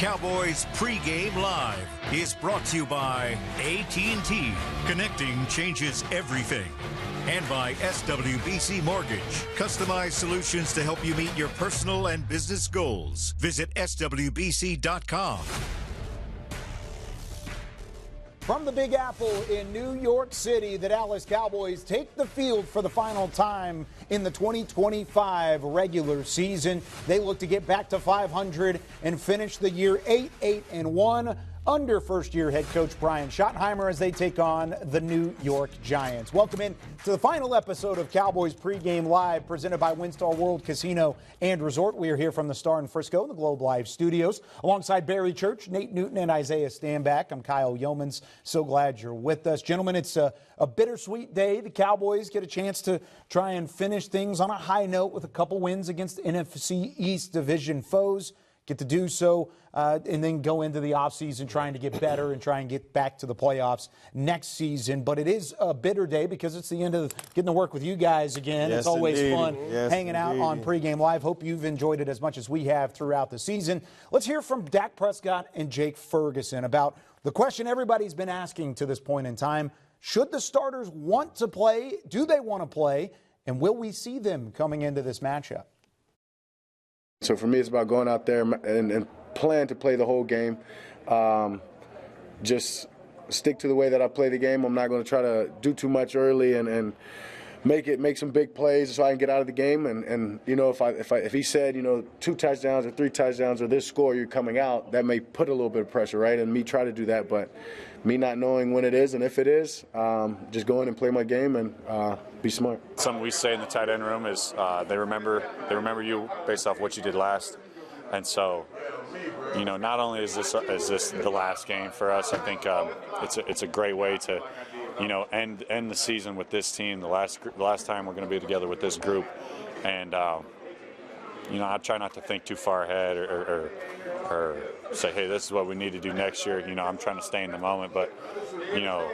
Cowboys Pregame Live is brought to you by AT&T. Connecting changes everything. And by SWBC Mortgage. Customized solutions to help you meet your personal and business goals. Visit SWBC.com. From the Big Apple in New York City, the Dallas Cowboys take the field for the final time in the 2025 regular season. They look to get back to 500 and finish the year 8-1 under first-year head coach Brian Schottenheimer as they take on the New York Giants. Welcome in to the final episode of Cowboys Pregame Live, presented by WinStar World Casino and Resort. We are here from the Star in Frisco in the Globe Live studios, alongside Barry Church, Nate Newton, and Isaiah Stanback. I'm Kyle Yeomans. So glad you're with us. Gentlemen, it's a bittersweet day. The Cowboys get a chance to try and finish things on a high note with a couple wins against NFC East division foes. Get to do so and then go into the offseason trying to get better and try and get back to the playoffs next season. But it is a bitter day because it's the end of getting to work with you guys again. Yes, it's always indeed. fun Yes, hanging out on Pregame Live. Hope you've enjoyed it as much as we have throughout the season. Let's hear from Dak Prescott and Jake Ferguson about the question everybody's been asking to this point in time. Should the starters want to play? Do they want to play? And will we see them coming into this matchup? So for me, it's about going out there and plan to play the whole game. Just stick to the way that I play the game. I'm not going to try to do too much early and make some big plays so I can get out of the game. And you know, if he said, you know, 2 touchdowns or 3 touchdowns or this score, you're coming out, that may put a little bit of pressure, right? And me try to do that, but me not knowing when it is and if it is, just go in and play my game and be smart. Something we say in the tight end room is they remember you based off what you did last, and so you know, not only is this the last game for us, I think it's a great way to, you know, end the season with this team. The last time we're going to be together with this group, and you know, I try not to think too far ahead or say, hey, this is what we need to do next year. You know, I'm trying to stay in the moment, but you know,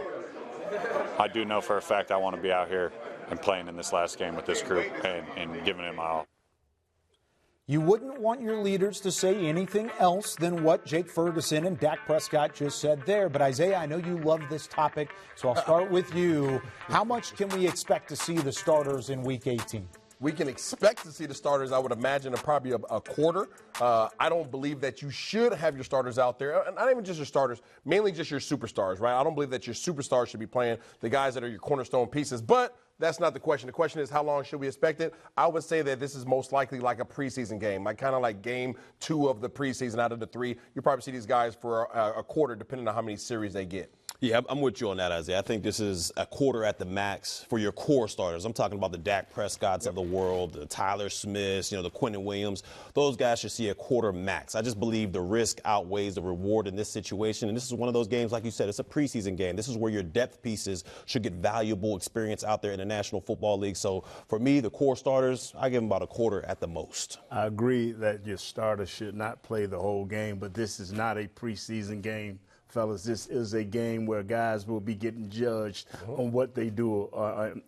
I do know for a fact I want to be out here and playing in this last game with this group and giving it my all. You wouldn't want your leaders to say anything else than what Jake Ferguson and Dak Prescott just said there. But, Isaiah, I know you love this topic, so I'll start with you. How much can we expect to see the starters in Week 18? We can expect to see the starters, I would imagine, in probably a quarter. I don't believe that you should have your starters out there, and not even just your starters, mainly just your superstars, right? I don't believe that your superstars should be playing, the guys that are your cornerstone pieces. But that's not the question. The question is, how long should we expect it? I would say that this is most likely like a preseason game, like kind of like game 2 of the preseason out of the 3. You probably see these guys for a quarter, depending on how many series they get. Yeah, I'm with you on that, Isaiah. I think this is a quarter at the max for your core starters. I'm talking about the Dak Prescotts of the world, the Tyler Smiths, you know, the Quentin Williams. Those guys should see a quarter max. I just believe the risk outweighs the reward in this situation. And this is one of those games, like you said, it's a preseason game. This is where your depth pieces should get valuable experience out there in the National Football League. So for me, the core starters, I give them about a quarter at the most. I agree that your starters should not play the whole game, but this is not a preseason game. Fellas, this is a game where guys will be getting judged on what they do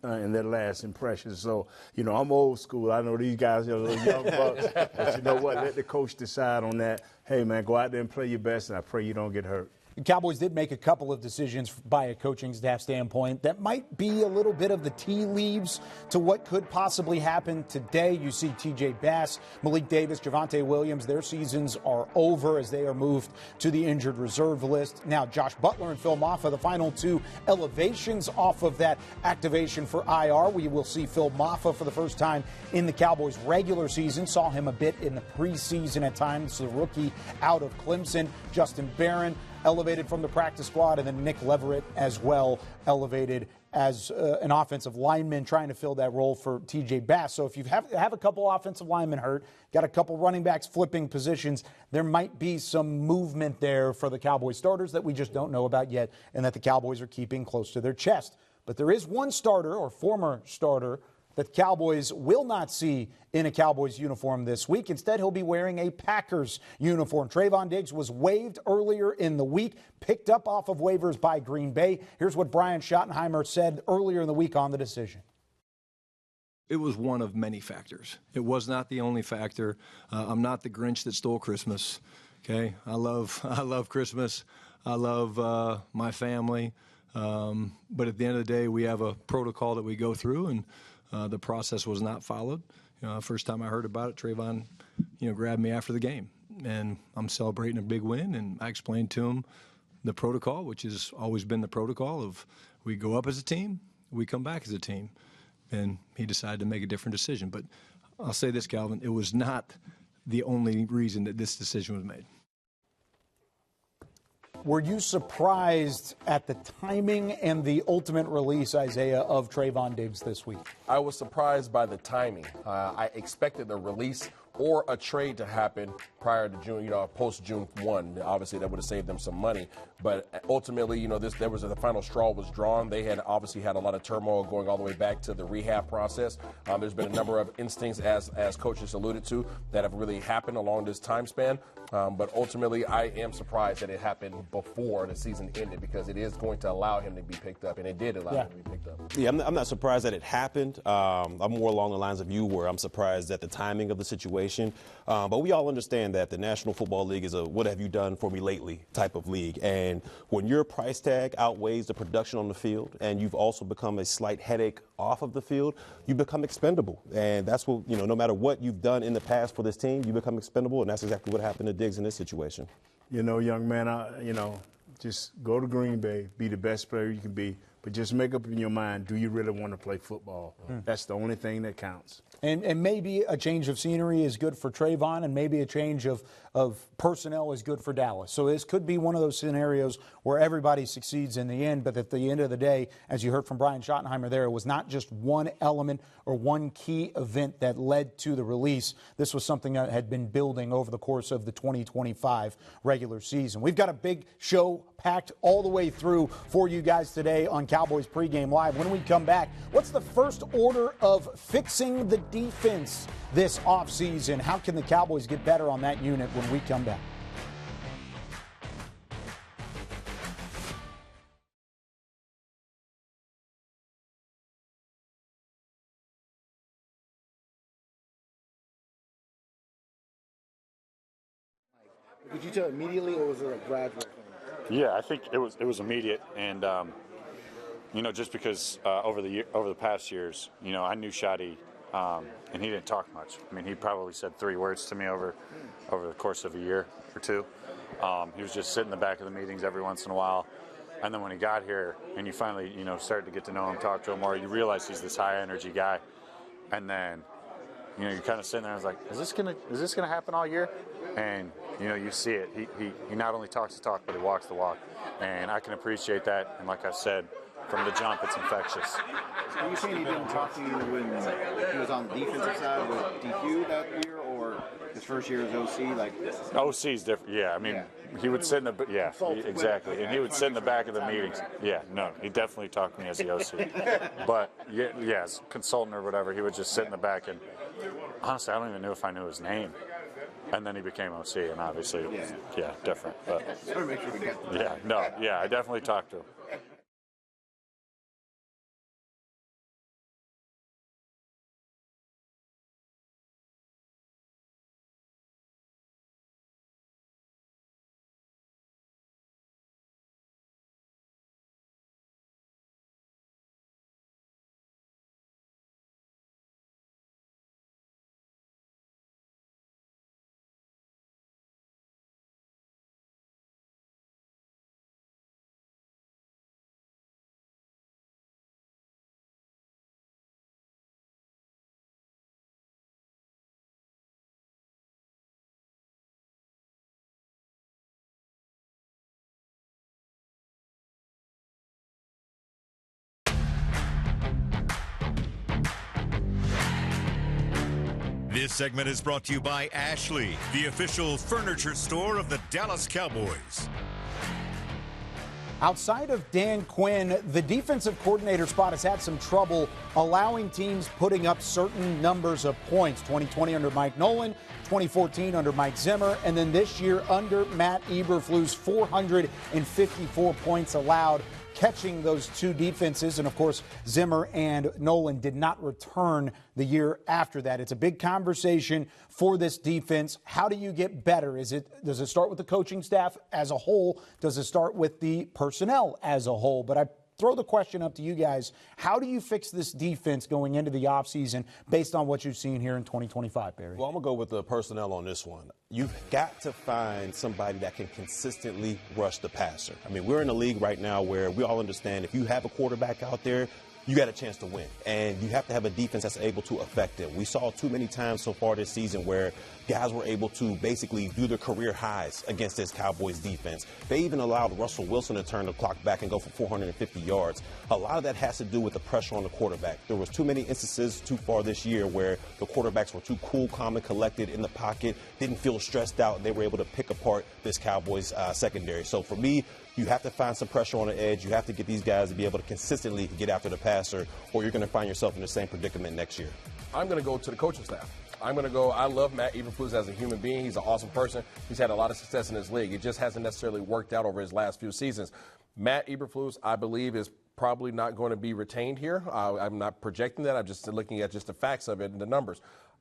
in their last impressions. So, you know, I'm old school. I know these guys are little young bucks, but you know what? Let the coach decide on that. Hey, man, go out there and play your best, and I pray you don't get hurt. The Cowboys did make a couple of decisions by a coaching staff standpoint that might be a little bit of the tea leaves to what could possibly happen today. You see T.J. Bass, Malik Davis, Javonte Williams, their seasons are over as they are moved to the injured reserve list. Now, Josh Butler and Phil Maffa, the final 2 elevations off of that activation for IR. We will see Phil Maffa for the first time in the Cowboys regular season. Saw him a bit in the preseason at times. The rookie out of Clemson. Justin Barron elevated from the practice squad, and then Nick Leverett as well elevated as an offensive lineman trying to fill that role for T.J. Bass. So if you have a couple offensive linemen hurt, got a couple running backs flipping positions, there might be some movement there for the Cowboys starters that we just don't know about yet and that the Cowboys are keeping close to their chest. But there is one starter or former starter that Cowboys will not see in a Cowboys uniform this week. Instead, he'll be wearing a Packers uniform. Trayvon Diggs was waived earlier in the week, picked up off of waivers by Green Bay. Here's what Brian Schottenheimer said earlier in the week on the decision. It was one of many factors. It was not the only factor. I'm not the Grinch that stole Christmas. Okay, I love Christmas. I love my family. But at the end of the day, we have a protocol that we go through, and the process was not followed. First time I heard about it, Trayvon, grabbed me after the game, and I'm celebrating a big win, and I explained to him the protocol, which has always been the protocol of we go up as a team, we come back as a team, and he decided to make a different decision. But I'll say this, Calvin, it was not the only reason that this decision was made. Were you surprised at the timing and the ultimate release, Isaiah, of Trayvon Diggs this week? I was surprised by the timing. I expected the release or a trade to happen prior to June, post June 1. Obviously, that would have saved them some money. But ultimately, the final straw was drawn. They had obviously had a lot of turmoil going all the way back to the rehab process. There's been a number of instincts, as coaches alluded to, that have really happened along this time span. But ultimately, I am surprised that it happened before the season ended, because it is going to allow him to be picked up, and it did allow him to be picked up. Yeah, I'm not surprised that it happened. I'm more along the lines of you, where I'm surprised at the timing of the situation. But we all understand that the National Football League is a what have you done for me lately type of league. And when your price tag outweighs the production on the field, and you've also become a slight headache off of the field, you become expendable. And that's what, no matter what you've done in the past for this team, you become expendable. And that's exactly what happened to Diggs in this situation. Young man, just go to Green Bay, be the best player you can be, but just make up in your mind, do you really want to play football? That's the only thing that counts. And maybe a change of scenery is good for Trayvon, and maybe a change of personnel is good for Dallas. So this could be one of those scenarios where everybody succeeds in the end. But at the end of the day, as you heard from Brian Schottenheimer there, it was not just one element or one key event that led to the release. This was something that had been building over the course of the 2025 regular season. We've got a big show packed all the way through for you guys today on Cowboys Pregame Live. When we come back, what's the first order of fixing the defense this offseason? How can the Cowboys get better on that unit when we come back? Did you tell immediately, or was it a gradual thing? Yeah, I think it was immediate, and just because over the past years, I knew Shotty, and he didn't talk much. I mean, he probably said 3 words to me over the course of a year or two. He was just sitting in the back of the meetings every once in a while, and then when he got here, and you finally started to get to know him, talk to him more, you realize he's this high energy guy, and then you're kind of sitting there and it's like, is this gonna happen all year? And you see it. He not only talks the talk, but he walks the walk. And I can appreciate that. And like I said, from the jump, it's infectious. So are you saying he didn't talk to you when he was on the defensive side with DQ that year, or his first year as OC? OC's different. Yeah, I mean, he would sit in the exactly, and he would sit in the back of the meetings. Yeah, no, he definitely talked to me as the OC. But as consultant or whatever, he would just sit in the back, and honestly, I don't even know if I knew his name. And then he became OC, and obviously it was, different. But I definitely talked to him. This segment is brought to you by Ashley, the official furniture store of the Dallas Cowboys. Outside of Dan Quinn, the defensive coordinator spot has had some trouble allowing teams putting up certain numbers of points. 2020 under Mike Nolan, 2014 under Mike Zimmer, and then this year under Matt Eberflus, 454 points allowed. catching those two defenses. And, of course, Zimmer and Nolan did not return the year after that. It's a big conversation for this defense. How do you get better? Does it start with the coaching staff as a whole? Does it start with the personnel as a whole? But I throw the question up to you guys. How do you fix this defense going into the offseason based on what you've seen here in 2025, Barry? Well, I'm going to go with the personnel on this one. You've got to find somebody that can consistently rush the passer. I mean, we're in a league right now where we all understand if you have a quarterback out there, you got a chance to win. And you have to have a defense that's able to affect it. We saw too many times so far this season where guys were able to basically do their career highs against this Cowboys defense. They even allowed Russell Wilson to turn the clock back and go for 450 yards. A lot of that has to do with the pressure on the quarterback. There was too many instances too far this year where the quarterbacks were too cool, calm, and collected in the pocket, didn't feel stressed out, and they were able to pick apart this Cowboys secondary. So for me, you have to find some pressure on the edge. You have to get these guys to be able to consistently get after the passer, or you're going to find yourself in the same predicament next year. I'm going to go to the coaching staff. I love Matt Eberflus as a human being. He's an awesome person. He's had a lot of success in this league. It just hasn't necessarily worked out over his last few seasons. Matt Eberflus, I believe, is probably not going to be retained here. I'm not projecting that. I'm just looking at just the facts of it and the numbers.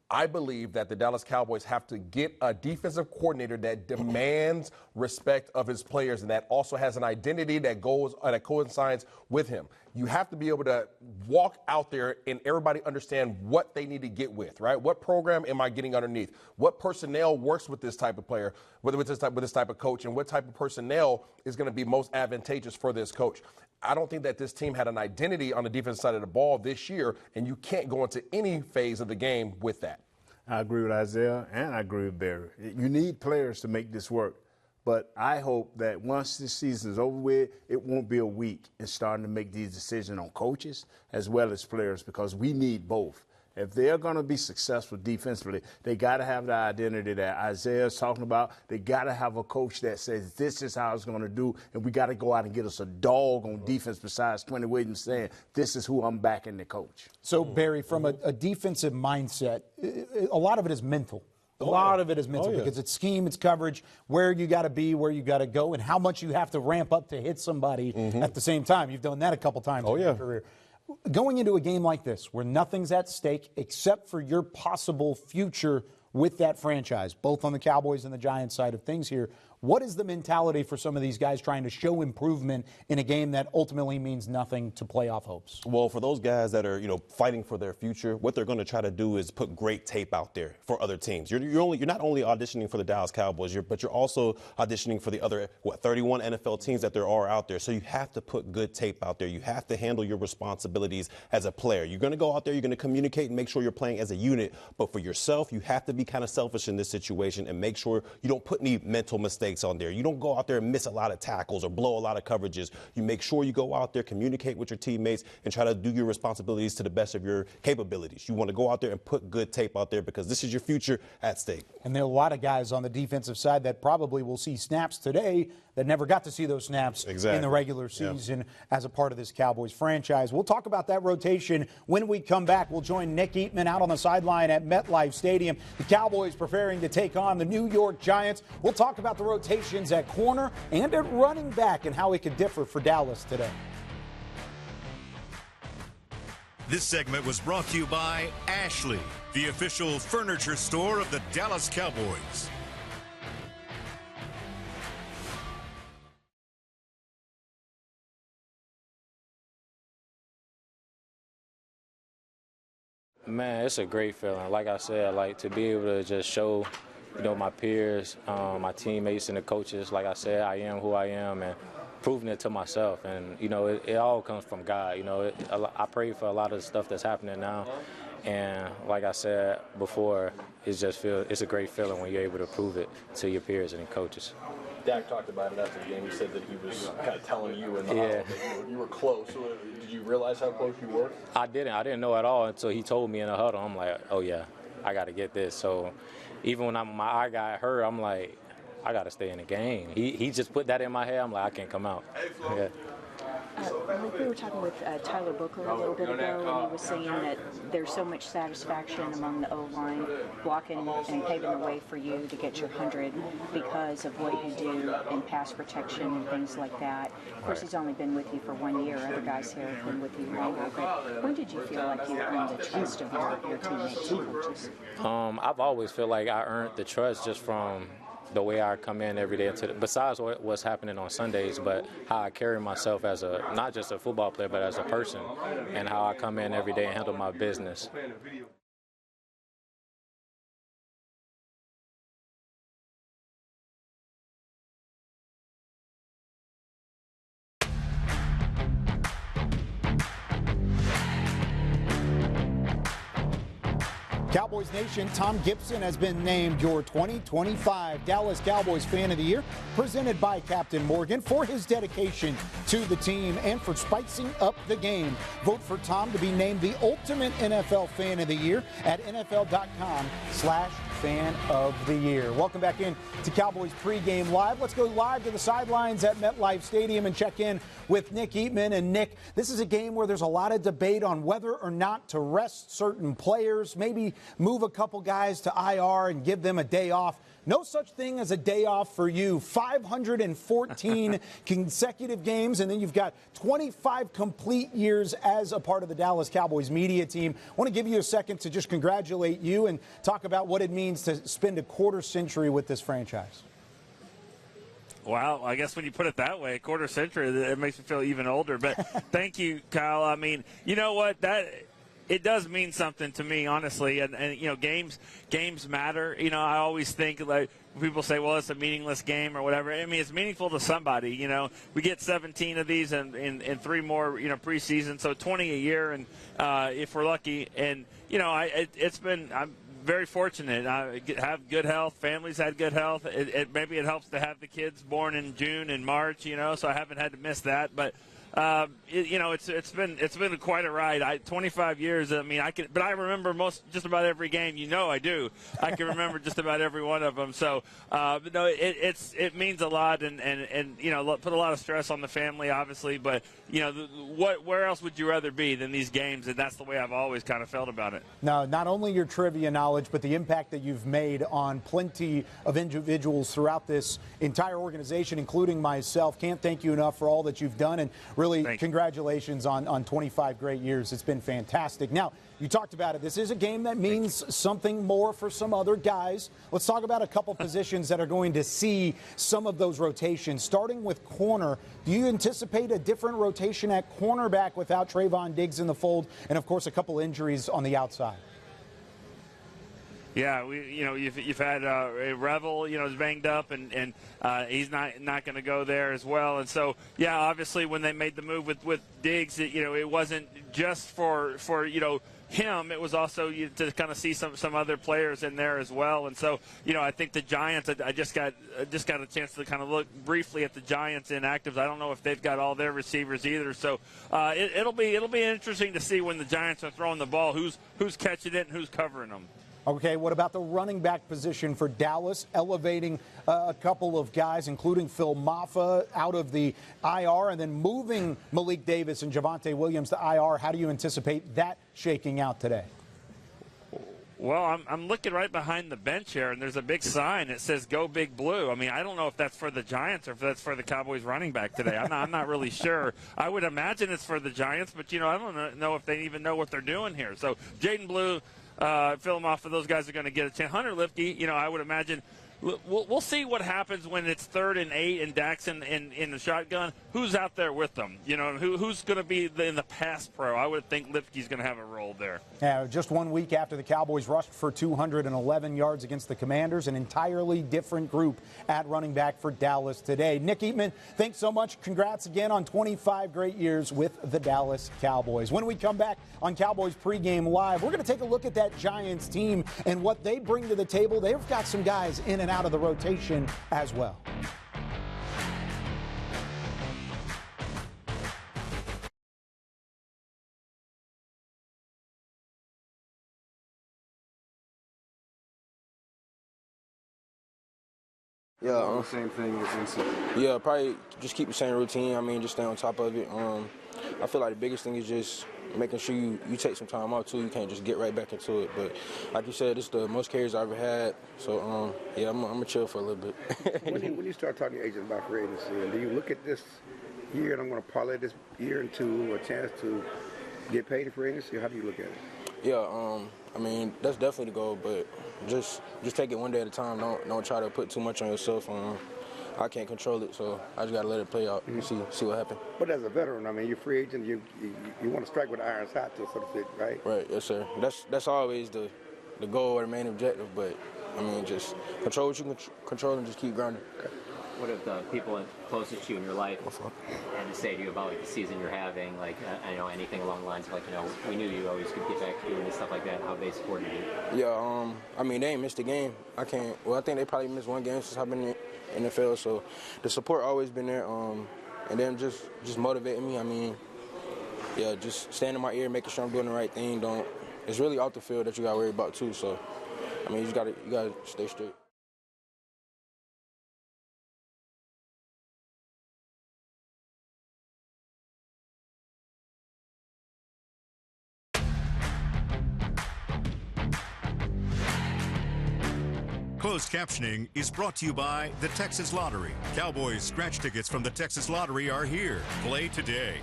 I believe that the Dallas Cowboys have to get a defensive coordinator that demands respect of his players and that also has an identity that coincides with him. You have to be able to walk out there and everybody understand what they need to get with, right? What program am I getting underneath? What personnel works with this type of player, with this type of coach, and what type of personnel is going to be most advantageous for this coach? I don't think that this team had an identity on the defensive side of the ball this year, and you can't go into any phase of the game with that. I agree with Isaiah, and I agree with Barry. You need players to make this work. But I hope that once this season is over with, it won't be a week in starting to make these decisions on coaches as well as players, because we need both. If they're going to be successful defensively, they got to have the identity that Isaiah's talking about. They got to have a coach that says this is how it's going to do, and we got to go out and get us a dog on defense besides Twenty Williams saying this is who I'm backing the coach. So, Barry, from a defensive mindset, a lot of it is mental. A lot of it is mental because it's scheme, it's coverage, where you got to be, where you got to go, and how much you have to ramp up to hit somebody at the same time. You've done that a couple times in your career. Going into a game like this where nothing's at stake except for your possible future with that franchise, both on the Cowboys and the Giants side of things here, what is the mentality for some of these guys trying to show improvement in a game that ultimately means nothing to playoff hopes? Well, for those guys that are, fighting for their future, what they're going to try to do is put great tape out there for other teams. You're not only auditioning for the Dallas Cowboys, but you're also auditioning for the other 31 NFL teams that there are out there. So you have to put good tape out there. You have to handle your responsibilities as a player. You're going to go out there, you're going to communicate and make sure you're playing as a unit. But for yourself, you have to be kind of selfish in this situation and make sure you don't put any mental mistakes on there. You don't go out there and miss a lot of tackles or blow a lot of coverages. You make sure you go out there, communicate with your teammates, and try to do your responsibilities to the best of your capabilities. You want to go out there and put good tape out there because this is your future at stake. And there are a lot of guys on the defensive side that probably will see snaps today that never got to see those snaps in the regular season as a part of this Cowboys franchise. We'll talk about that rotation when we come back. We'll join Nick Eatman out on the sideline at MetLife Stadium. The Cowboys preparing to take on the New York Giants. We'll talk about the rotations at corner and at running back and how it could differ for Dallas today. This segment was brought to you by Ashley, the official furniture store of the Dallas Cowboys. Man, it's a great feeling. Like I said, to be able to just show, my peers, my teammates and the coaches, like I said, I am who I am and proving it to myself. And, it all comes from God. I pray for a lot of the stuff that's happening now. And like I said before, it's a great feeling when you're able to prove it to your peers and coaches. Dak talked about it after the game. He said that he was kind of telling you in the huddle that you were close. So did you realize how close you were? I didn't know at all until he told me in the huddle. I'm like, oh, yeah, I got to get this. So even when my eye got hurt, I'm like, I got to stay in the game. He just put that in my head. I'm like, I can't come out. Hey, Flo. Yeah. Like we were talking with Tyler Booker a little bit ago, and he was saying that there's so much satisfaction among the O-line blocking and paving the way for you to get your 100 because of what you do in pass protection and things like that. Of course, he's only been with you for 1 year. Other guys here have been with you longer. But when did you feel like you earned the trust of your teammates and coaches? I've always felt like I earned the trust just from the way I come in every day, besides what's happening on Sundays, but how I carry myself as not just a football player, but as a person, and how I come in every day and handle my business. Cowboys Nation, Tom Gibson has been named your 2025 Dallas Cowboys Fan of the Year, presented by Captain Morgan for his dedication to the team and for spicing up the game. Vote for Tom to be named the ultimate NFL Fan of the Year at NFL.com/Fan of the Year. Welcome back in to Cowboys Pregame Live. Let's go live to the sidelines at MetLife Stadium and check in with Nick Eatman. And Nick, this is a game where there's a lot of debate on whether or not to rest certain players, maybe move a couple guys to IR and give them a day off. No such thing as a day off for you. 514 consecutive games, and then you've got 25 complete years as a part of the Dallas Cowboys media team. I want to give you a second to just congratulate you and talk about what it means to spend a quarter century with this franchise. Wow, I guess when you put it that way, a quarter century, it makes me feel even older. But thank you, Kyle. I mean, you know what? It does mean something to me, honestly, and you know, games matter. You know, I always think, like, people say, well, it's a meaningless game or whatever. I mean, it's meaningful to somebody. You know, we get 17 of these and 3 more, you know, preseason, so 20 a year, and if we're lucky. And you know, I'm very fortunate. I have good health. Families had good health. Maybe it helps to have the kids born in June and March. You know, so I haven't had to miss that, but. You know, it's been quite a ride. 25 years. I mean, but I remember just about every game. You know, I do. I can remember just about every one of them. So, no, it means a lot, and you know, put a lot of stress on the family, obviously. But you know, where else would you rather be than these games? And that's the way I've always kind of felt about it. Now, not only your trivia knowledge, but the impact that you've made on plenty of individuals throughout this entire organization, including myself. Can't thank you enough for all that you've done, and really congratulations on 25 great years. It's been fantastic. Now, you talked about it. This is a game that means something more for some other guys. Let's talk about a couple positions that are going to see some of those rotations. Starting with corner, do you anticipate a different rotation at cornerback without Trayvon Diggs in the fold, and of course a couple injuries on the outside? Yeah, you've had Revel, is banged up, and he's not going to go there as well. And so, yeah, obviously when they made the move with Diggs, it wasn't just for him. It was also to kind of see some other players in there as well. And so, I think the Giants. I just got a chance to kind of look briefly at the Giants inactives. I don't know if they've got all their receivers either. So it'll be interesting to see when the Giants are throwing the ball, who's catching it and who's covering them. Okay, what about the running back position for Dallas, elevating a couple of guys, including Phil Maffa, out of the IR, and then moving Malik Davis and Javonte Williams to IR? How do you anticipate that shaking out today? Well, I'm looking right behind the bench here, and there's a big sign that says "Go Big Blue." I mean, I don't know if that's for the Giants or if that's for the Cowboys running back today. I'm not really sure. I would imagine it's for the Giants, but, I don't know if they even know what they're doing here. So, Jaden Blue, fill them off for those guys are going to get a chance. Hunter Lipke, I would imagine we'll see what happens when it's 3rd and 8 and Dak's in the shotgun. Who's out there with them? Who's going to be in the pass pro? I would think Lipke's going to have a role there. Yeah, just 1 week after the Cowboys rushed for 211 yards against the Commanders, an entirely different group at running back for Dallas today. Nick Eatman, thanks so much. Congrats again on 25 great years with the Dallas Cowboys. When we come back on Cowboys Pregame Live, we're going to take a look at that Giants team and what they bring to the table. They've got some guys in and out of the rotation as well. Yeah. The same thing as NC. Yeah, probably just keep the same routine. I mean, just stay on top of it. I feel like the biggest thing is just making sure you take some time out, too. You can't just get right back into it. But like you said, it's the most carries I've ever had. So, yeah, I'm going to chill for a little bit. When you start talking to your agent about free agency, and do you look at this year, and I'm going to parlay this year into a chance to get paid in free agency, or how do you look at it? Yeah, I mean, that's definitely the goal, but just take it one day at a time. Don't try to put too much on yourself. I can't control it, so I just got to let it play out and see what happens. But as a veteran, I mean, you're free agent. You want to strike with the iron's hot, so to speak, right? Right, yes, sir. That's always the goal or the main objective. But I mean, just control what you can control and just keep grinding. Okay. What if the people closest to you in your life had to say to you about like the season you're having, like I know anything along the lines of like, you know, we knew you always could get back to doing this stuff like that, how they supported you? Yeah, I mean, they ain't missed a game. I think they probably missed one game since I've been in the NFL, so the support always been there. And then just motivating me. I mean, yeah, just staying in my ear, making sure I'm doing the right thing. It's really off the field that you got to worry about too. So, I mean, you gotta stay straight. Closed captioning is brought to you by the Texas Lottery. Cowboys scratch tickets from the Texas Lottery are here. Play today.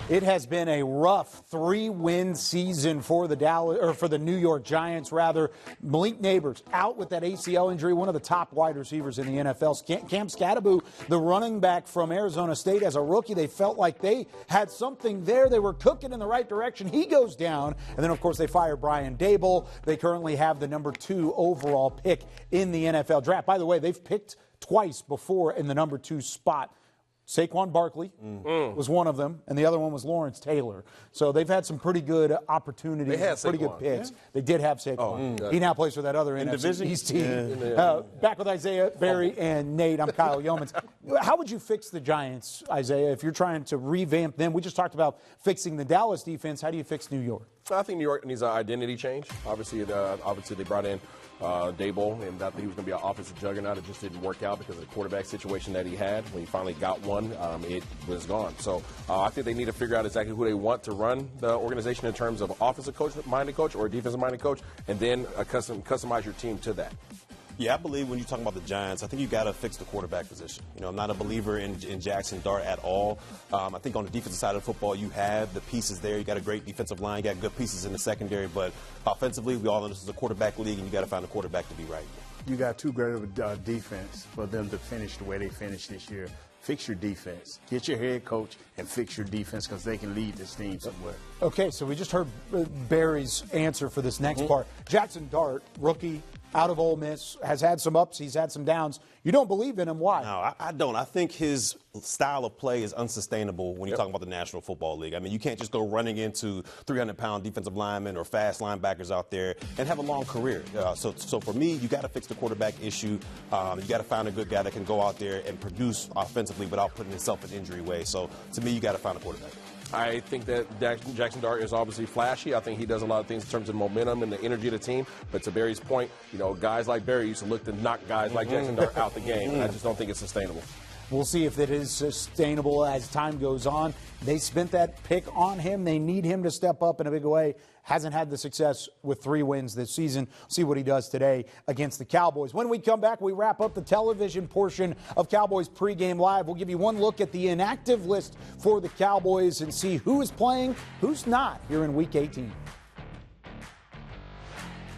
It has been a rough 3-win season for the New York Giants, rather. Malik Neighbors out with that ACL injury, one of the top wide receivers in the NFL. Cam Scatterbo, the running back from Arizona State, as a rookie, they felt like they had something there. They were cooking in the right direction. He goes down. And then, of course, they fire Brian Dable. They currently have the number 2 overall pick in the NFL draft. By the way, they've picked twice before in the number 2 spot. Saquon Barkley was one of them, and the other one was Lawrence Taylor. So they've had some pretty good opportunities, pretty good picks. Yeah. They did have Saquon. He now plays for that other NFC East team. Yeah. Back with Isaiah, Barry, and Nate. I'm Kyle Yeomans. How would you fix the Giants, Isaiah, if you're trying to revamp them? We just talked about fixing the Dallas defense. How do you fix New York? I think New York needs an identity change. Obviously, they brought in Dable, and I think he was going to be an offensive juggernaut. It just didn't work out because of the quarterback situation that he had. When he finally got one, it was gone. So I think they need to figure out exactly who they want to run the organization in terms of offensive-minded coach or defensive-minded coach, and then customize your team to that. Yeah, I believe when you talk about the Giants, I think you got to fix the quarterback position. You know, I'm not a believer in Jackson Dart at all. I think on the defensive side of football, you have the pieces there. You got a great defensive line, you got good pieces in the secondary, but offensively, we all know this is a quarterback league, and you got to find a quarterback to be right. You got too great of a defense for them to finish the way they finished this year. Fix your defense. Get your head coach and fix your defense because they can lead this team somewhere. Okay, so we just heard Barry's answer for this next part. Jackson Dart, rookie, out of Ole Miss, has had some ups, he's had some downs. You don't believe in him. Why? No, I don't. I think his style of play is unsustainable when you're talking about the National Football League. I mean, you can't just go running into 300-pound defensive linemen or fast linebackers out there and have a long career. So for me, you got to fix the quarterback issue. You got to find a good guy that can go out there and produce offensively without putting himself in injury way. So to me, you got to find a quarterback. I think that Jackson Dart is obviously flashy. I think he does a lot of things in terms of momentum and the energy of the team. But to Barry's point, you know, guys like Barry used to look to knock guys like Jackson Dart out the game. I just don't think it's sustainable. We'll see if it is sustainable as time goes on. They spent that pick on him. They need him to step up in a big way. Hasn't had the success with 3 wins this season. See what he does today against the Cowboys. When we come back, we wrap up the television portion of Cowboys Pregame Live. We'll give you one look at the inactive list for the Cowboys and see who is playing, who's not here in Week 18.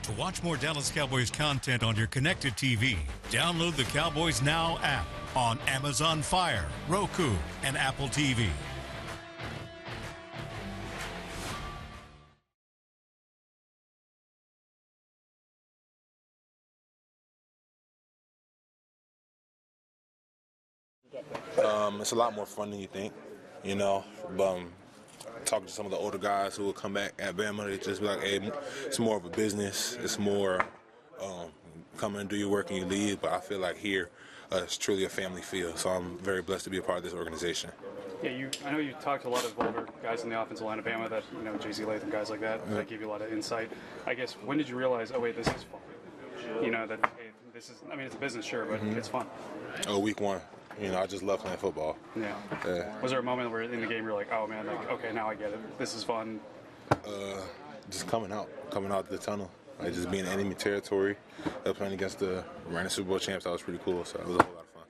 To watch more Dallas Cowboys content on your connected TV, download the Cowboys Now app on Amazon Fire, Roku, and Apple TV. It's a lot more fun than you think, you know. Talking to some of the older guys who will come back at Bama, they just be like, hey, it's more of a business. It's more come and do your work and you leave. But I feel like here it's truly a family feel. So I'm very blessed to be a part of this organization. Yeah, I know you talked to a lot of older guys in the offensive line of Bama that, you know, J.Z. Latham, guys like that, that give you a lot of insight. I guess, when did you realize, oh, wait, this is fun? You know, that, hey, this is, I mean, it's a business, sure, but it's fun. Oh, week one. I just love playing football. Yeah. Was there a moment where in the game you're like, oh man, like, okay, now I get it. This is fun. Just coming out the tunnel. Like just being in enemy territory, playing against the reigning Super Bowl champs. That was pretty cool. So it was a whole lot of fun.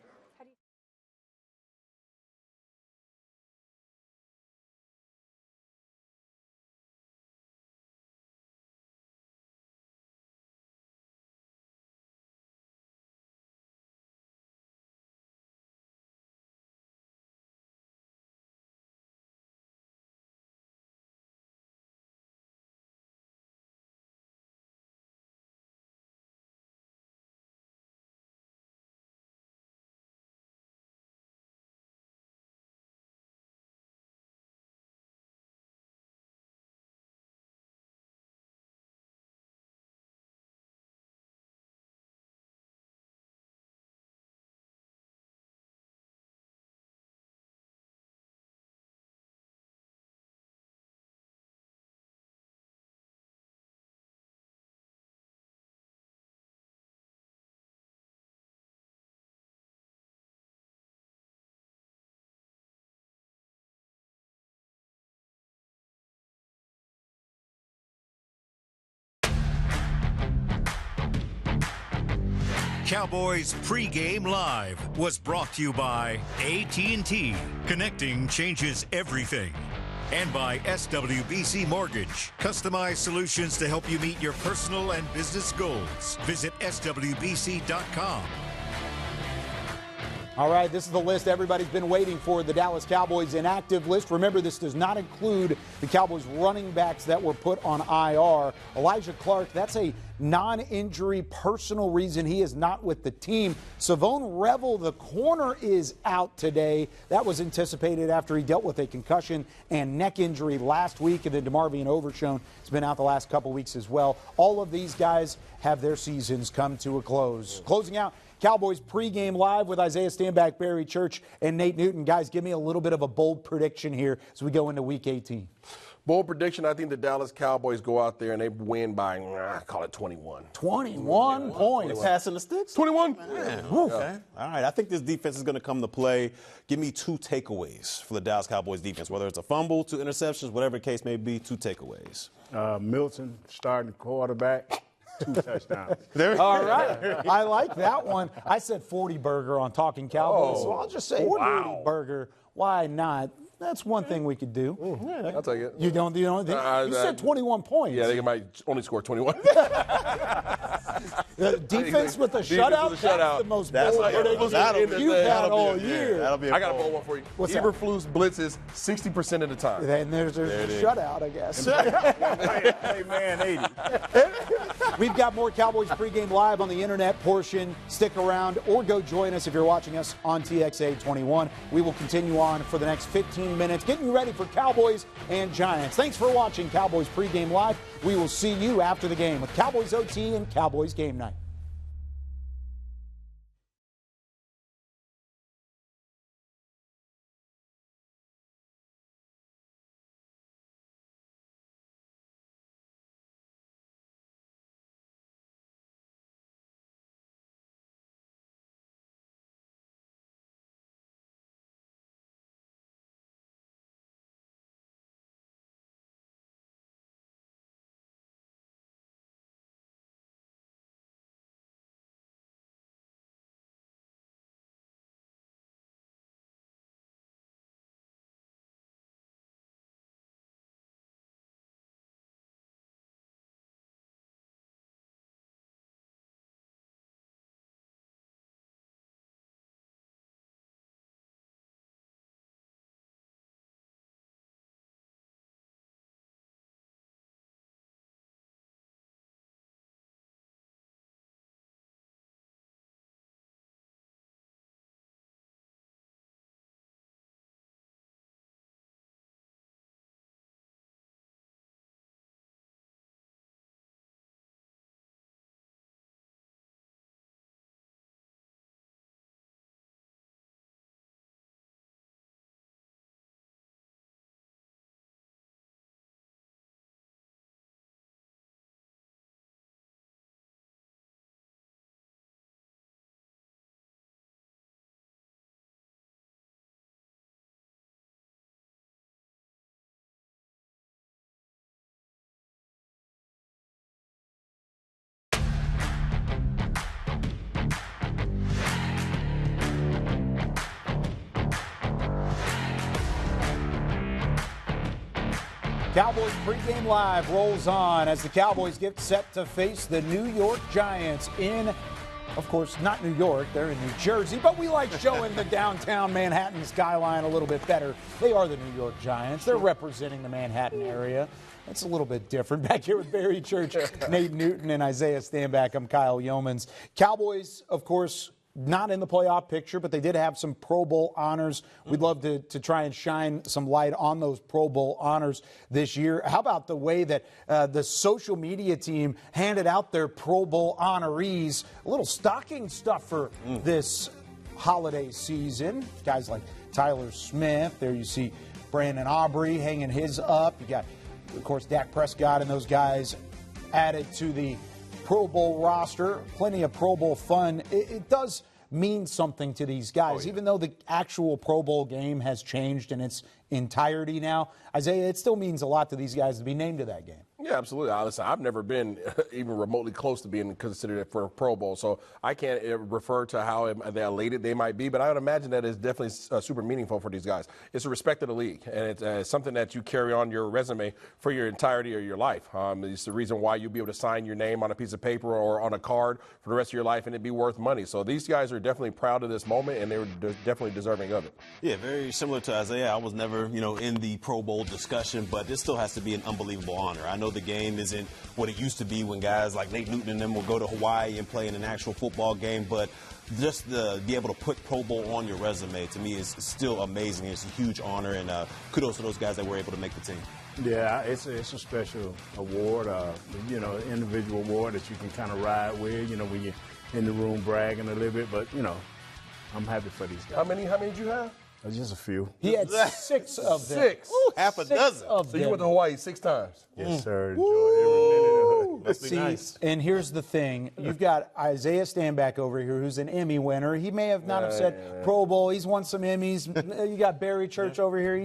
Cowboys Pregame Live was brought to you by AT&T. Connecting changes everything. And by SWBC Mortgage. Customized solutions to help you meet your personal and business goals. Visit SWBC.com. All right, this is the list everybody's been waiting for, the Dallas Cowboys inactive list. Remember, this does not include the Cowboys running backs that were put on IR. Elijah Clark, that's a non-injury personal reason he is not with the team. Savone Revel, the corner, is out today. That was anticipated after he dealt with a concussion and neck injury last week. And then DeMarvion Overshown has been out the last couple weeks as well. All of these guys have their seasons come to a close. Closing out Cowboys Pregame Live with Isaiah Stanback, Barry Church, and Nate Newton. Guys, give me a little bit of a bold prediction here as we go into Week 18. Bold prediction, I think the Dallas Cowboys go out there and they win by, call it 21. 21 points. Passing the sticks? 21. Man, okay. All right. I think this defense is going to come to play. Give me 2 takeaways for the Dallas Cowboys defense, whether it's a fumble, 2 interceptions, whatever the case may be, 2 takeaways. Milton, starting quarterback. 2 touchdowns. All right. I like that one. I said 40 burger on Talking Cowboys, so I'll just say 40 burger. Why not? That's one thing we could do. I'll take it. You don't think? You said 21 points. Yeah, they might only score 21. Defense with a shutout? That's the most bold prediction you've had all year. I got a bold one for you. What's that? Eberflus blitzes 60% of the time. Then there's a shutout, I guess. Hey, man, 80. We've got more Cowboys Pregame Live on the internet portion. Stick around or go join us if you're watching us on TXA 21. We will continue on for the next 15 minutes, getting you ready for Cowboys and Giants. Thanks for watching Cowboys Pregame Live. We will see you after the game with Cowboys OT and Cowboys Game Night. Cowboys pregame live rolls on as the Cowboys get set to face the New York Giants in, of course, not New York. They're in New Jersey, but we like showing the downtown Manhattan skyline a little bit better. They are the New York Giants. They're representing the Manhattan area. It's a little bit different. Back here with Barry Church, Nate Newton, and Isaiah Stanback. I'm Kyle Yeomans. Cowboys, of course, not in the playoff picture, but they did have some Pro Bowl honors. We'd love to try and shine some light on those Pro Bowl honors this year. How about the way that the social media team handed out their Pro Bowl honorees? A little stocking stuffer this holiday season. Guys like Tyler Smith. There you see Brandon Aubrey hanging his up. You got, of course, Dak Prescott and those guys added to the Pro Bowl roster. Plenty of Pro Bowl fun. It does mean something to these guys, even though the actual Pro Bowl game has changed in its entirety now. Isaiah, it still means a lot to these guys to be named to that game. Yeah, absolutely. Listen, I've never been even remotely close to being considered for a Pro Bowl, so I can't refer to how elated they might be, but I would imagine that it's definitely super meaningful for these guys. It's a respect of the league, and it's something that you carry on your resume for your entirety of your life. It's the reason why you'll be able to sign your name on a piece of paper or on a card for the rest of your life, and it'd be worth money. So these guys are definitely proud of this moment, and they were definitely deserving of it. Yeah, very similar to Isaiah. I was never, in the Pro Bowl discussion, but this still has to be an unbelievable honor. I know the game isn't what it used to be when guys like Nate Newton and them will go to Hawaii and play in an actual football game, but just be able to put Pro Bowl on your resume, to me, is still amazing. It's a huge honor, and kudos to those guys that were able to make the team. Yeah, it's a special award, individual award that you can kind of ride with, when you're in the room bragging a little bit, but, I'm happy for these guys. How many did you have? Just a few. He had 6 of them. 6. Ooh, half a dozen. So you went to Hawaii 6 times. Yes, sir. Enjoy every minute. Must be nice. And here's the thing. You've got Isaiah Stanback over here, who's an Emmy winner. He may have not have said Pro Bowl. He's won some Emmys. You got Barry Church over here.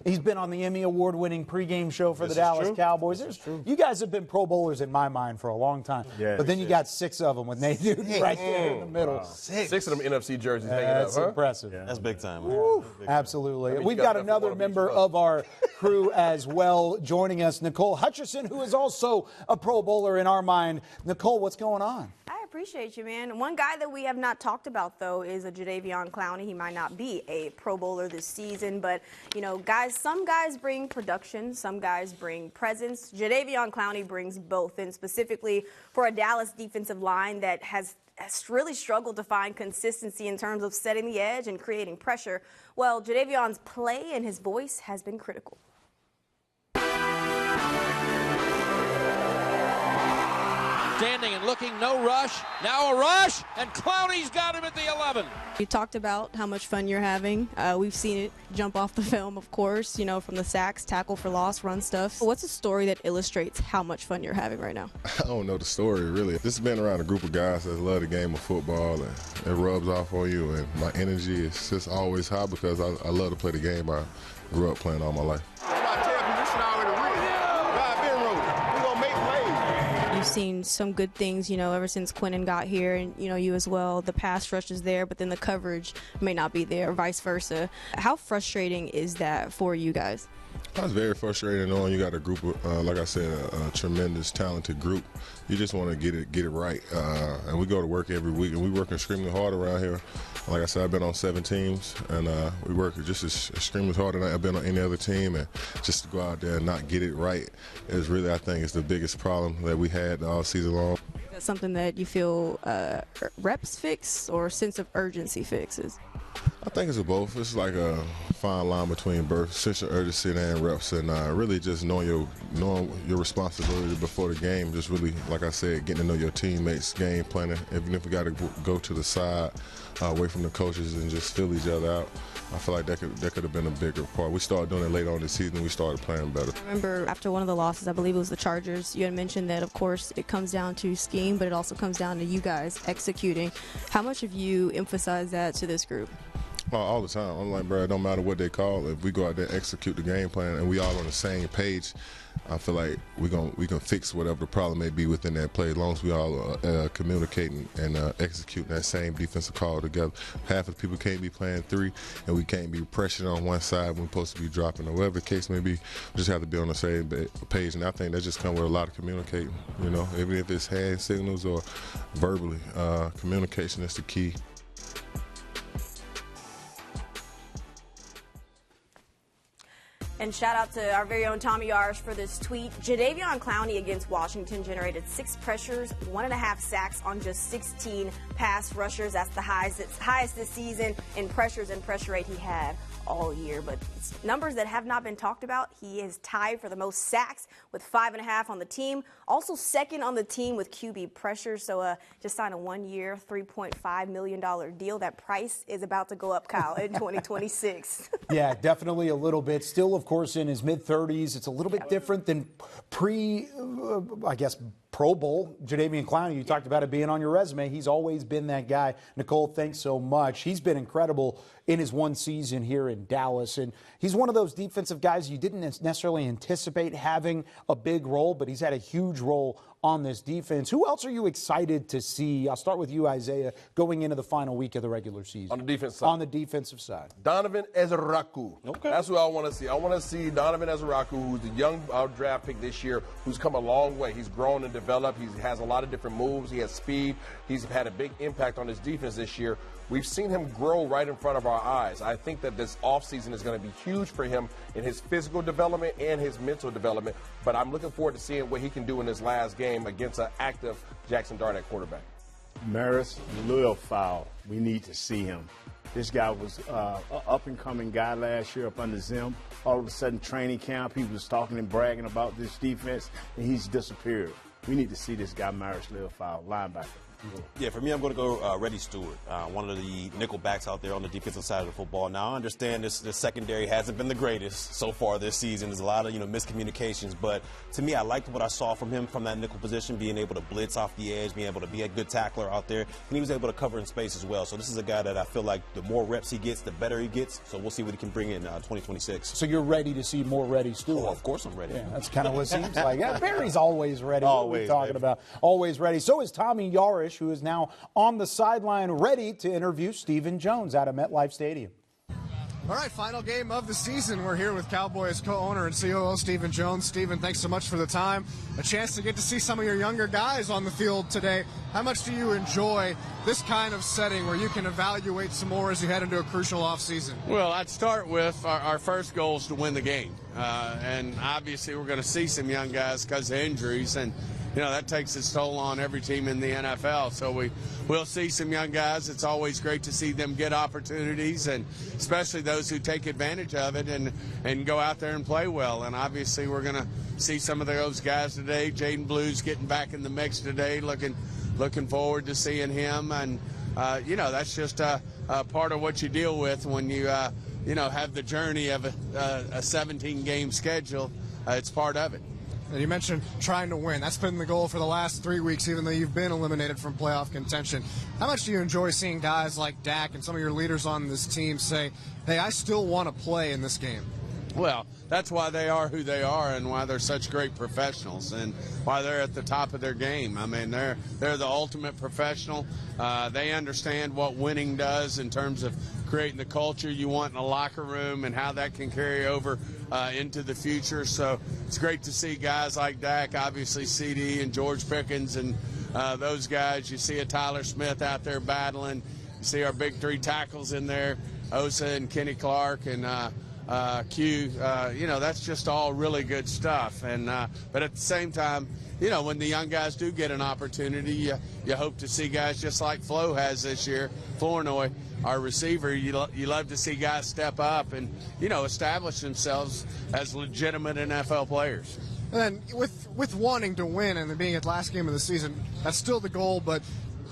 He's been on the Emmy Award-winning pregame show for the Dallas Cowboys. You guys have been Pro Bowlers in my mind for a long time. Yeah, but then you got 6 of them with Nate Newton right there in the middle. Wow. 6 of them NFC jerseys hanging up, That's impressive. Yeah. That's big time. Absolutely. We've got another member of our crew as well joining us, Nicole Hutcherson, who is also a Pro Bowler in our mind. Nicole, what's going on? I appreciate you, man. One guy that we have not talked about, though, is a Jadeveon Clowney. He might not be a Pro Bowler this season, but, some guys bring production, some guys bring presence. Jadeveon Clowney brings both, and specifically for a Dallas defensive line that has really struggled to find consistency in terms of setting the edge and creating pressure. Well, Jadeveon's play and his voice has been critical. Standing and looking, no rush. Now a rush, and Clowney's got him at the 11. You talked about how much fun you're having. We've seen it jump off the film, of course, from the sacks, tackle for loss, run stuff. What's a story that illustrates how much fun you're having right now? I don't know the story, really. This has been around a group of guys that love the game of football, and it rubs off on you, and my energy is just always high because I love to play the game. I grew up playing all my life. You've seen some good things, ever since Quinnen got here, and, you as well. The pass rush is there, but then the coverage may not be there, or vice versa. How frustrating is that for you guys? That's very frustrating knowing you got a group of, like I said, a tremendous, talented group. You just want to get it right. And we go to work every week, and we work extremely hard around here. Like I said, I've been on 7 teams, and we work just as extremely hard than I've been on any other team. And just to go out there and not get it right is really, I think, is the biggest problem that we had all season long. Is that something that you feel reps fix or sense of urgency fixes? I think it's a both. It's like a fine line between sense of urgency and reps, and really just knowing your responsibility before the game. Just really, like I said, getting to know your teammates, game planning. Even if we got to go to the side, away from the coaches, and just fill each other out. I feel like that could have been a bigger part. We started doing it later on this season. We started playing better. I remember after one of the losses, I believe it was the Chargers, you had mentioned that, of course, it comes down to scheme, but it also comes down to you guys executing. How much have you emphasized that to this group? All the time. I'm like, bro, it don't matter what they call. If we go out there and execute the game plan and we all on the same page, I feel like we can fix whatever the problem may be within that play, as long as we all communicating and executing that same defensive call together. Half of the people can't be playing 3, and we can't be pressuring on one side when we're supposed to be dropping, or whatever the case may be. We just have to be on the same page, and I think that just comes with a lot of communicating, you know, even if it's hand signals or verbally. Communication is the key. And shout out to our very own Tommy Yarsh for this tweet. Jadeveon Clowney against Washington generated 6 pressures, 1.5 sacks on just 16 pass rushers. That's the highest this season in pressures and pressure rate he had all year. But numbers that have not been talked about, he is tied for the most sacks with 5.5 on the team. Also second on the team with QB pressure. So just signed a 1-year, $3.5 million deal. That price is about to go up, Kyle, in 2026. Yeah, definitely a little bit. Still, of course, in his mid-30s. It's a little bit different than Pro Bowl Jadeveon Clowney. You talked about it being on your resume. He's always been that guy. Nicole, thanks so much. He's been incredible in his one season here in Dallas. And he's one of those defensive guys you didn't necessarily anticipate having a big role, but he's had a huge role on this defense. Who else are you excited to see? I'll start with you, Isaiah, going into the final week of the regular season. On the defensive side. On the defensive side. Donovan Ezraku. Okay. That's who I want to see. I want to see Donovan Ezraku, who's the young draft pick this year, who's come a long way. He's grown and developed. He has a lot of different moves. He has speed. He's had a big impact on his defense this year. We've seen him grow right in front of our eyes. I think that this offseason is going to be huge for him in his physical development and his mental development. But I'm looking forward to seeing what he can do in his last game against an active Jackson Dart at quarterback. Maris Leofau, we need to see him. This guy was an up-and-coming guy last year up under Zim. All of a sudden, training camp, he was talking and bragging about this defense, and he's disappeared. We need to see this guy, Maris Leofau, linebacker. Yeah, for me, I'm going to go Reddy Stewart, one of the nickel backs out there on the defensive side of the football. Now, I understand this secondary hasn't been the greatest so far this season. There's a lot of miscommunications, but to me, I liked what I saw from him from that nickel position, being able to blitz off the edge, being able to be a good tackler out there, and he was able to cover in space as well. So this is a guy that I feel like the more reps he gets, the better he gets. So we'll see what he can bring in 2026. So you're ready to see more Reddy Stewart? Oh, of course I'm ready. Yeah, that's kind of what it seems like. Yeah, Barry's always ready. Always, what are we talking baby. about? Always ready. So is Tommy Yarish, who is now on the sideline ready to interview Stephen Jones out of MetLife Stadium. All right, final game of the season. We're here with Cowboys co-owner and COO Stephen Jones. Stephen, thanks so much for the time. A chance to get to see some of your younger guys on the field today. How much do you enjoy this kind of setting where you can evaluate some more as you head into a crucial offseason? Well, I'd start with our first goal is to win the game. And obviously we're going to see some young guys because of injuries, and that takes its toll on every team in the NFL. So we'll see some young guys. It's always great to see them get opportunities, and especially those who take advantage of it and go out there and play well. And obviously we're going to see some of those guys today. Jaden Blue's getting back in the mix today. Looking forward to seeing him. And, that's just a part of what you deal with when you, have the journey of a 17-game schedule. It's part of it. And you mentioned trying to win. That's been the goal for the last 3 weeks, even though you've been eliminated from playoff contention. How much do you enjoy seeing guys like Dak and some of your leaders on this team say, hey, I still want to play in this game? Well, that's why they are who they are and why they're such great professionals and why they're at the top of their game. I mean, they're the ultimate professional. They understand what winning does in terms of creating the culture you want in a locker room and how that can carry over into the future. So it's great to see guys like Dak, obviously CD and George Pickens and those guys. You see a Tyler Smith out there battling. You see our big 3 tackles in there, Osa and Kenny Clark and Q. That's just all really good stuff. And but at the same time, when the young guys do get an opportunity, you hope to see guys just like Flo has this year, Flournoy, our receiver. You love to see guys step up and, establish themselves as legitimate NFL players. And then with wanting to win and being at last game of the season, that's still the goal, but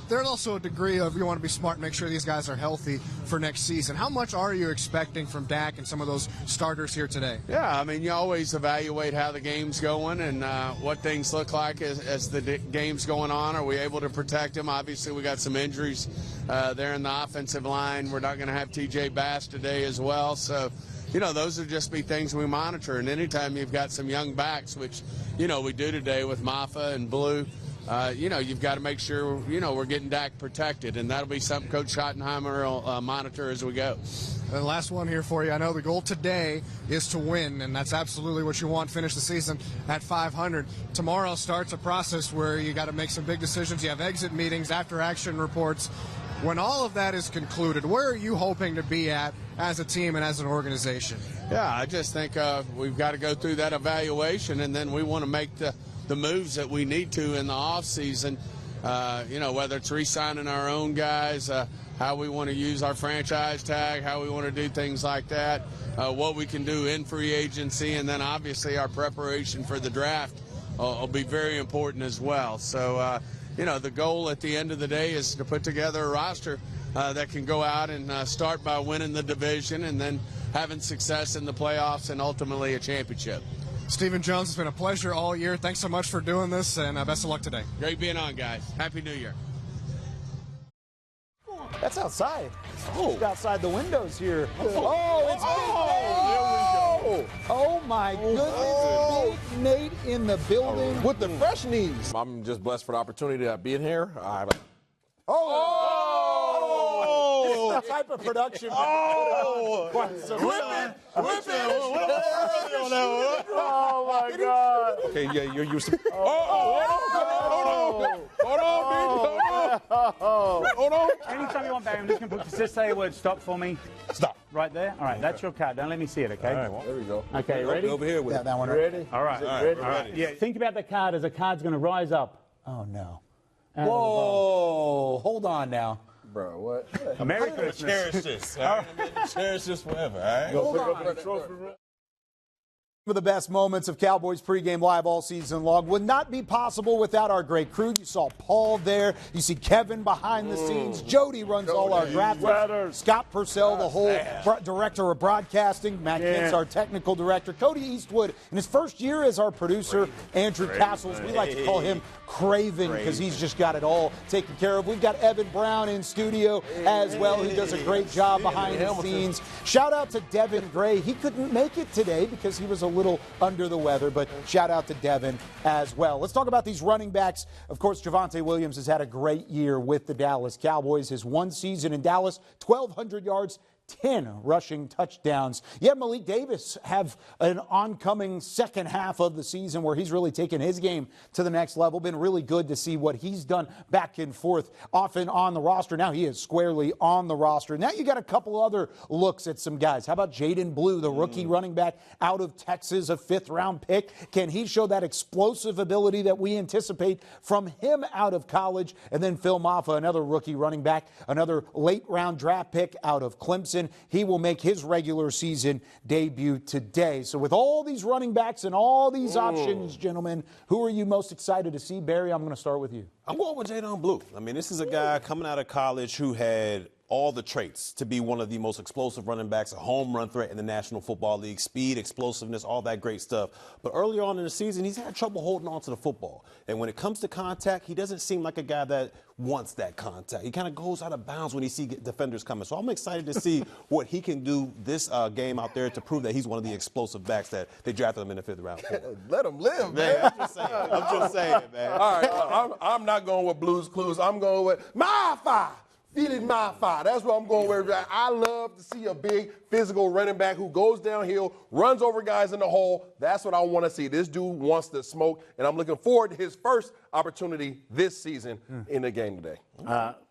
there's also a degree of you want to be smart and make sure these guys are healthy for next season. How much are you expecting from Dak and some of those starters here today? Yeah, I mean, you always evaluate how the game's going and what things look like as the game's going on. Are we able to protect them? Obviously, we got some injuries there in the offensive line. We're not going to have T.J. Bass today as well. So, those would just be things we monitor. And anytime you've got some young backs, which, we do today with Maffa and Blue, you've got to make sure, we're getting Dak protected. And that'll be something Coach Schottenheimer will monitor as we go. And last one here for you. I know the goal today is to win, and that's absolutely what you want. Finish the season at 500. Tomorrow starts a process where you got to make some big decisions. You have exit meetings, after-action reports. When all of that is concluded, where are you hoping to be at as a team and as an organization? Yeah, I just think we've got to go through that evaluation, and then we want to make the moves that we need to in the offseason, whether it's re-signing our own guys, how we want to use our franchise tag, how we want to do things like that, what we can do in free agency, and then obviously our preparation for the draft will be very important as well. So, the goal at the end of the day is to put together a roster that can go out and start by winning the division and then having success in the playoffs and ultimately a championship. Stephen Jones, it's been a pleasure all year. Thanks so much for doing this, and best of luck today. Great being on, guys. Happy New Year. That's outside. Just outside the windows here. Oh, it's Big Nate. Oh, my goodness. Big Nate in the building. With the fresh knees. I'm just blessed for the opportunity to be in here. It's the type of production. Oh, my God. Okay, yeah, you're used to. Hold on. Anytime you want, Barry, I'm just going to just say the word stop for me. Stop. Right there. All right, that's your card. Don't let me see it, okay? All right, well, there we go. Okay, ready? Over here with that one. Ready? All right. Ready? All right. Yeah. Think about the card as a card's going to rise up. Oh, no. Whoa. Hold on now. Bro, what? Merry Christmas. Cherish this. All right? Cherish this forever, all right? Hold on. Some of the best moments of Cowboys pregame live all season long would not be possible without our great crew. You saw Paul there. You see Kevin behind the scenes. Jody runs all our graphics. Scott Purcell, the whole director of broadcasting. Matt Kent's our technical director. Cody Eastwood, in his first year as our producer. Andrew Castles, we like to call him Craven because he's just got it all taken care of. We've got Evan Brown in studio as well. He does a great job behind the scenes. Shout out to Devin Gray. He couldn't make it today because he was a little under the weather, but shout out to Devin as well. Let's talk about these running backs. Of course, Javonte Williams has had a great year with the Dallas Cowboys. His one season in Dallas, 1,200 yards, 10 rushing touchdowns. Yeah, Malik Davis have an oncoming second half of the season where he's really taken his game to the next level. Been really good to see what he's done back and forth, often on the roster. Now he is squarely on the roster. Now you got a couple other looks at some guys. How about Jaden Blue, the rookie running back out of Texas, a fifth-round pick? Can he show that explosive ability that we anticipate from him out of college? And then Phil Maffa, another rookie running back, another late-round draft pick out of Clemson. He will make his regular season debut today. So with all these running backs and all these options, gentlemen, who are you most excited to see? Barry, I'm going to start with you. I'm going with Jaden Blue. I mean, this is a guy coming out of college who had all the traits to be one of the most explosive running backs, a home run threat in the National Football League, speed, explosiveness, all that great stuff. But earlier on in the season, he's had trouble holding on to the football. And when it comes to contact, he doesn't seem like a guy that wants that contact. He kind of goes out of bounds when he sees defenders coming. So I'm excited to see what he can do this game out there to prove that he's one of the explosive backs that they drafted him in the 5th round. Let him live, man. I'm just saying, man. All right, I'm not going with Blues Clues. I'm going with my five. Feeling my fire. That's what I'm going with. I love to see a big physical running back who goes downhill, runs over guys in the hole. That's what I want to see. This dude wants to smoke, and I'm looking forward to his first opportunity this season in the game today.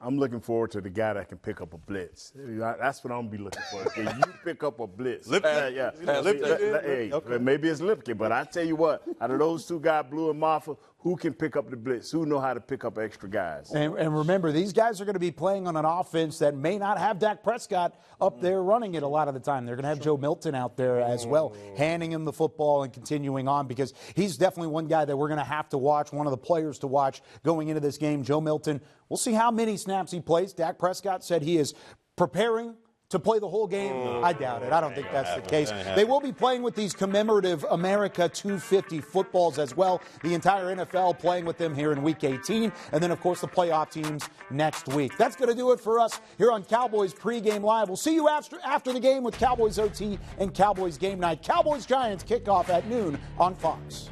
I'm looking forward to the guy that can pick up a blitz. That's what I'm going to be looking for. Can you pick up a blitz? Lipke. Maybe it's Lipke, but I tell you what, out of those two guys, Blue and Maffa, who can pick up the blitz? Who know how to pick up extra guys? And remember, these guys are going to be playing on an offense that may not have Dak Prescott up there running it a lot of the time. They're going to have Joe Milton out there as well, handing him the football and continuing on, because he's definitely one guy that we're going to have to watch, one of the players to watch going into this game. Joe Milton, we'll see how many snaps he plays. Dak Prescott said he is preparing To play the whole game? I doubt it. I don't think that's the case. They will be playing with these commemorative America 250 footballs as well. The entire NFL playing with them here in Week 18. And then, of course, the playoff teams next week. That's going to do it for us here on Cowboys Pregame Live. We'll see you after the game with Cowboys OT and Cowboys Game Night. Cowboys-Giants kickoff at noon on Fox.